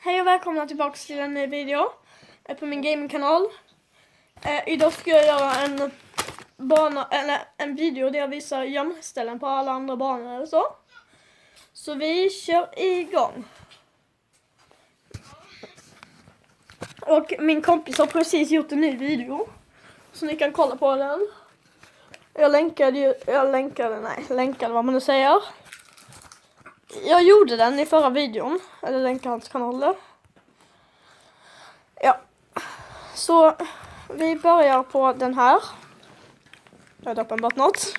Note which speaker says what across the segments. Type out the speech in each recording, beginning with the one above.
Speaker 1: Hej och välkomna tillbaka till en ny video på min gamingkanal. Idag ska jag göra en video där jag visar gömställen på alla andra banor eller så. Så vi kör igång. Och min kompis har precis gjort en ny video, så ni kan kolla på den. Jag länkade vad man nu säger. Jag gjorde den i förra videon, eller länkade hans kanal där. Ja, så vi börjar på den här. Jag har uppenbart något.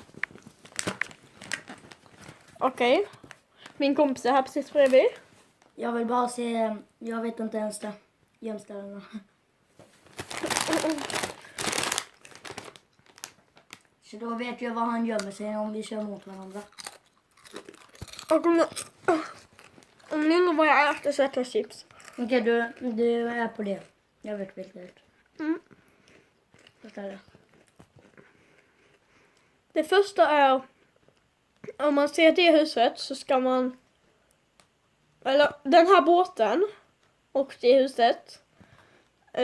Speaker 1: Okej. Min kompis är här precis bredvid.
Speaker 2: Jag vill bara se, jag vet inte ens det. Gömställena. Så då vet jag var han gömmer sig om vi kör mot varandra.
Speaker 1: Och om ni undrar vad jag äter så äter jag chips.
Speaker 2: Okej, du är på det. Jag vet vilket. Förstår det.
Speaker 1: Det första är, om man ser det huset så ska man, eller den här båten och det huset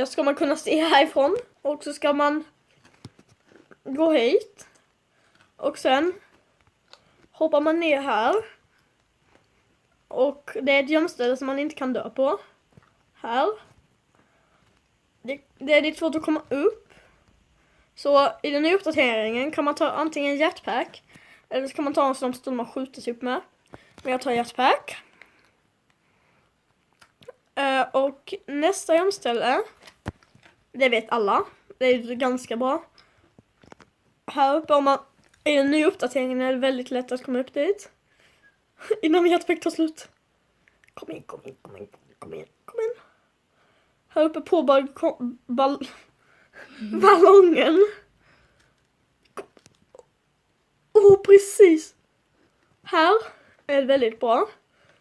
Speaker 1: ska man kunna se härifrån. Och så ska man gå hit och sen hoppar man ner här. Och det är ett gömställe som man inte kan dö på. Här. Det är lite svårt att komma upp. Så i den nya uppdateringen kan man ta antingen jetpack, eller så kan man ta en sån pistol man skjuter sig upp med. Men jag tar jetpack. Och nästa gömställe, det vet alla. Det är ganska bra. Här uppe, i den nya uppdateringen är det väldigt lätt att komma upp dit. Innan min jetpack tar slut. Kom in. Här uppe på ballongen. Precis. Här är det väldigt bra.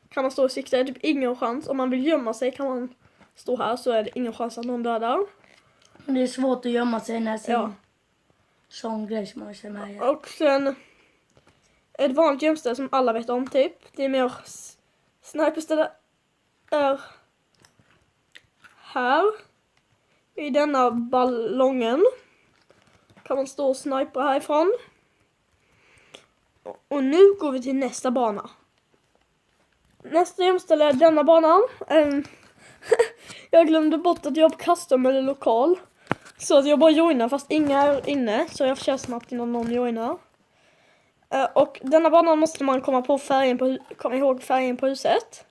Speaker 1: Kan man stå och sikta, det är typ ingen chans. Om man vill gömma sig kan man stå här, så är det ingen chans att någon dödar.
Speaker 2: Det är svårt att gömma sig när sin sån grej som man känner med.
Speaker 1: Och sen ett vanligt gömställe som alla vet om typ. Det är mer sniperställe är här. I denna ballongen kan man stå och snipa härifrån. Och nu går vi till nästa bana. Nästa gömställe är denna banan. Jag glömde bort att jag har på custom eller lokal. Så att jag bara joinar fast inga är inne. Så jag kör snabbt innan någon joinar. Och denna banan måste man komma ihåg färgen på huset.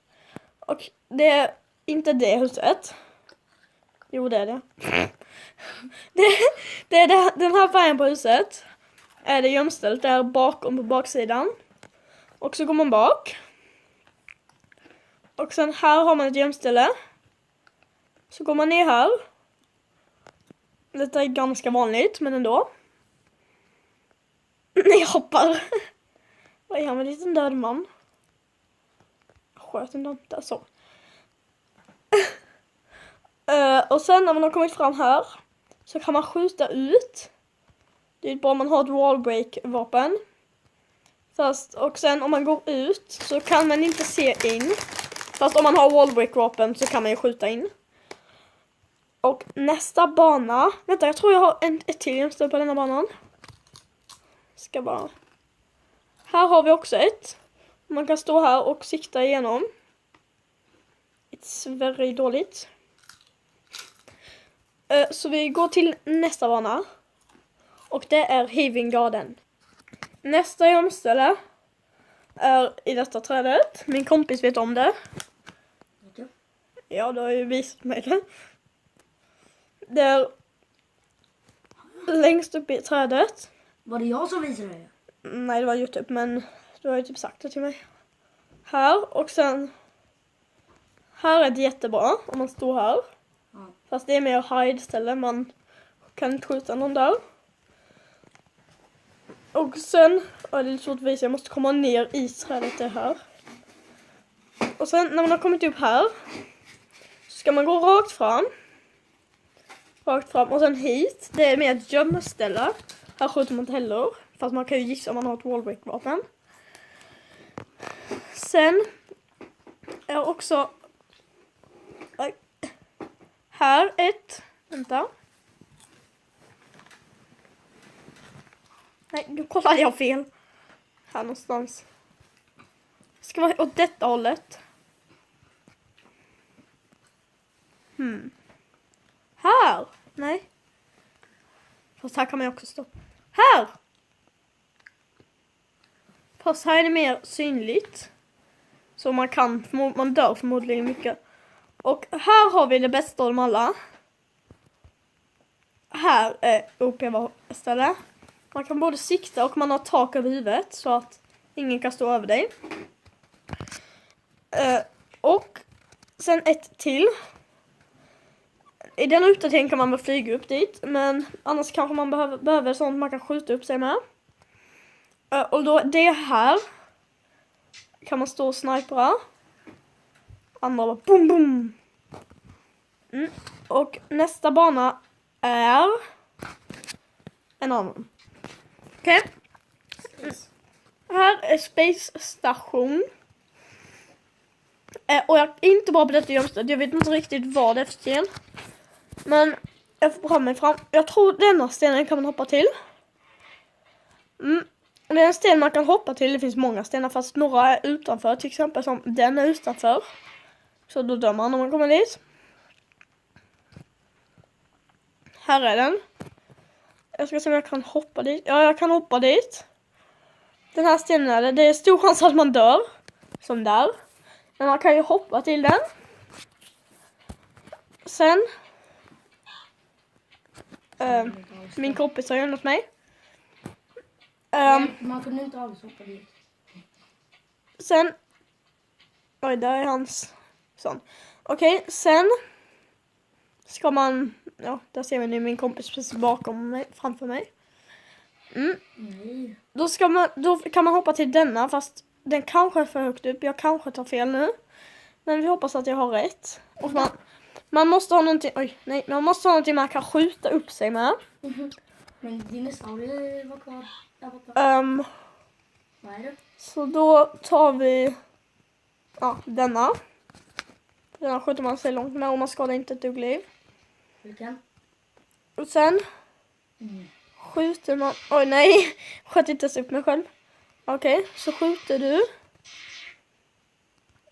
Speaker 1: Och det är inte det huset. Jo, det är det. Det är den här färgen på huset. Är det gömställt där bakom på baksidan. Och så går man bak. Och sen här har man ett gömställe. Så går man ner här. Detta är ganska vanligt, men ändå. Nej, jag hoppar. Vad är han med en liten död man? Sköt en där så. Och sen när man har kommit fram här så kan man skjuta ut. Det är bara om man har ett wallbreak-vapen. Och sen om man går ut så kan man inte se in. Fast om man har wallbreak-vapen så kan man ju skjuta in. Och nästa bana. Vänta, jag tror jag har ett till gömställe på denna banan. Ska bara. Här har vi också ett. Man kan stå här och sikta igenom. It's very dåligt. Så vi går till nästa bana. Och det är Hiving Garden. Nästa gömställe är i detta trädet. Min kompis vet om det. Ja, du har ju visat mig det. Det är längst upp i trädet.
Speaker 2: Var det jag som visade det?
Speaker 1: Nej, det var YouTube, men du har ju typ sagt det till mig. Här och sen här är det jättebra om man står här. Fast det är mer hide-ställe, man kan inte skjuta någon där. Och sen, det är lite svårt att visa, jag måste komma ner i trädet det här. Och sen när man har kommit upp här så ska man gå rakt fram. Och sen hit, det är mer ett gömställe. Här skjuter man inte heller, fast man kan ju gissa om man har ett wallbreak-vapen. Sen är också Här ett. Vänta. Nej, nu kollade jag fel. Här någonstans. Ska vara åt detta hållet. Här. Nej. Fast här kan man ju också stå. Här. Fast här är det mer synligt. Så man dör förmodligen mycket. Och här har vi det bästa av dem alla. Här är OP-ställe. Man kan både sikta och man har tak över huvudet så att ingen kan stå över dig. Och sen ett till. I den uppdateringen kan man väl flyga upp dit. Men annars kanske man behöver sånt man kan skjuta upp sig med. Och då det här kan man stå och snipera. Andra bara boom boom. Och nästa bana är en annan. Okej. Här är Space Station. Och jag är inte bra på detta gömstöd. Jag vet inte riktigt vad det är för sten. Men jag får pröva mig fram. Jag tror denna stenen kan man hoppa till. Det är en sten man kan hoppa till. Det finns många stenar fast några är utanför. Till exempel som den är utanför. Så då dör man om man kommer dit. Här är den. Jag ska se om jag kan hoppa dit. Ja, jag kan hoppa dit. Den här stenen är det. Det är stor chans att man dör. Som där. Men man kan ju hoppa till den. Sen. Min kompis har lämnat mig.
Speaker 2: Man kunde inte alls hoppa dit.
Speaker 1: Sen. Oj, där är hans. Sån. Okej, sen. Ska man. Ja, där ser vi nu min kompis precis bakom mig. Framför mig.
Speaker 2: Nej.
Speaker 1: Då kan man hoppa till denna. Fast den kanske är för högt upp. Jag kanske tar fel nu. Men vi hoppas att jag har rätt. Och man måste ha någonting. Oj, nej. Man måste ha någonting man kan skjuta upp sig med.
Speaker 2: Men dinosaurier var kvar där borta. Vad är det?
Speaker 1: Så då tar vi. Ja, denna. Denna skjuter man sig långt med. Och man skadar inte ett dugg liv.
Speaker 2: Vilken?
Speaker 1: Och sen. Skjuter man. Oj, nej. Sköt inte ens upp mig själv. Okej, så skjuter du.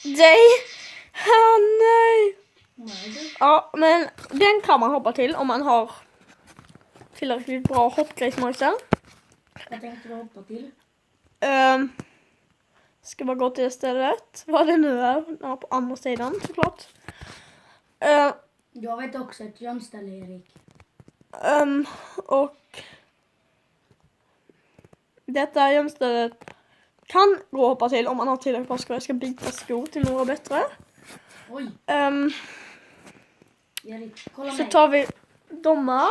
Speaker 1: Nej. Nej. Ja, men den kan man hoppa till om man har tillräckligt bra hoppgrejsmojsar.
Speaker 2: Jag tänkte du hoppa till.
Speaker 1: Ska bara gå till det stället. Vad det nu är. Ja, på andra sidan såklart.
Speaker 2: Jag vet också ett gömställe, Erik.
Speaker 1: Och detta gömstället kan gå att hoppa till om man har tillräckligt bra skor. Jag ska byta skor till några bättre.
Speaker 2: Oj. Erik, kolla
Speaker 1: Så
Speaker 2: mig.
Speaker 1: tar vi domar.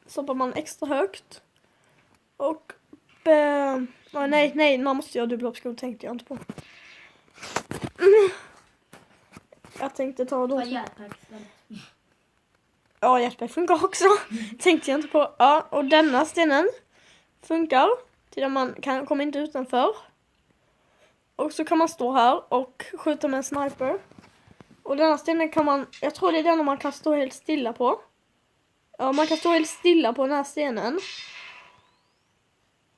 Speaker 1: Stoppar man extra högt. Och nej, man måste göra dubbelhoppskor, tänkte jag inte på. Jag tänkte ta då. Ja, jetpack funkar också. Tänkte jag inte på. Ja, och denna stenen funkar till att man kommer inte utanför. Och så kan man stå här och skjuta med en sniper. Och denna stenen kan man, jag tror det är den man kan stå helt stilla på. Ja, man kan stå helt stilla på den här stenen.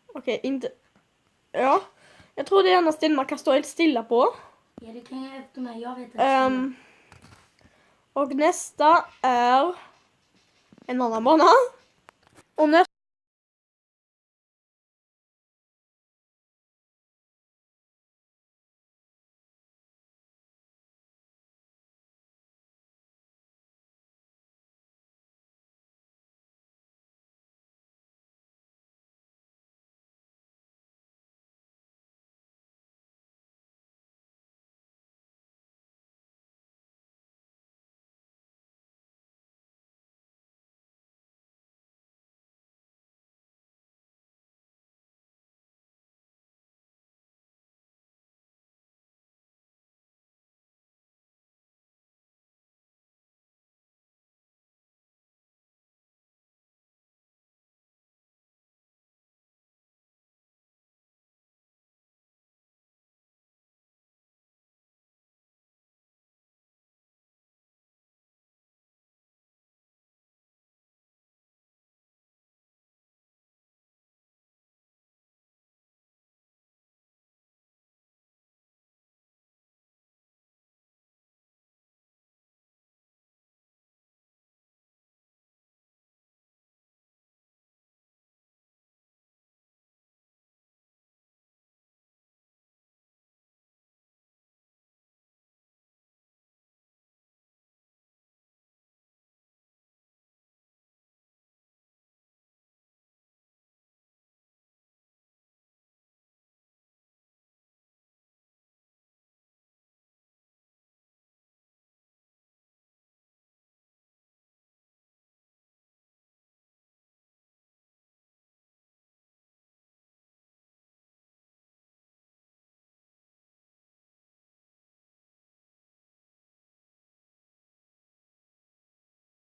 Speaker 1: Okej, inte. Ja, jag tror det är den här stenen man kan stå helt stilla på.
Speaker 2: Erik, hänger efter mig, jag vet inte.
Speaker 1: Och nästa är en annan bana. Och nästa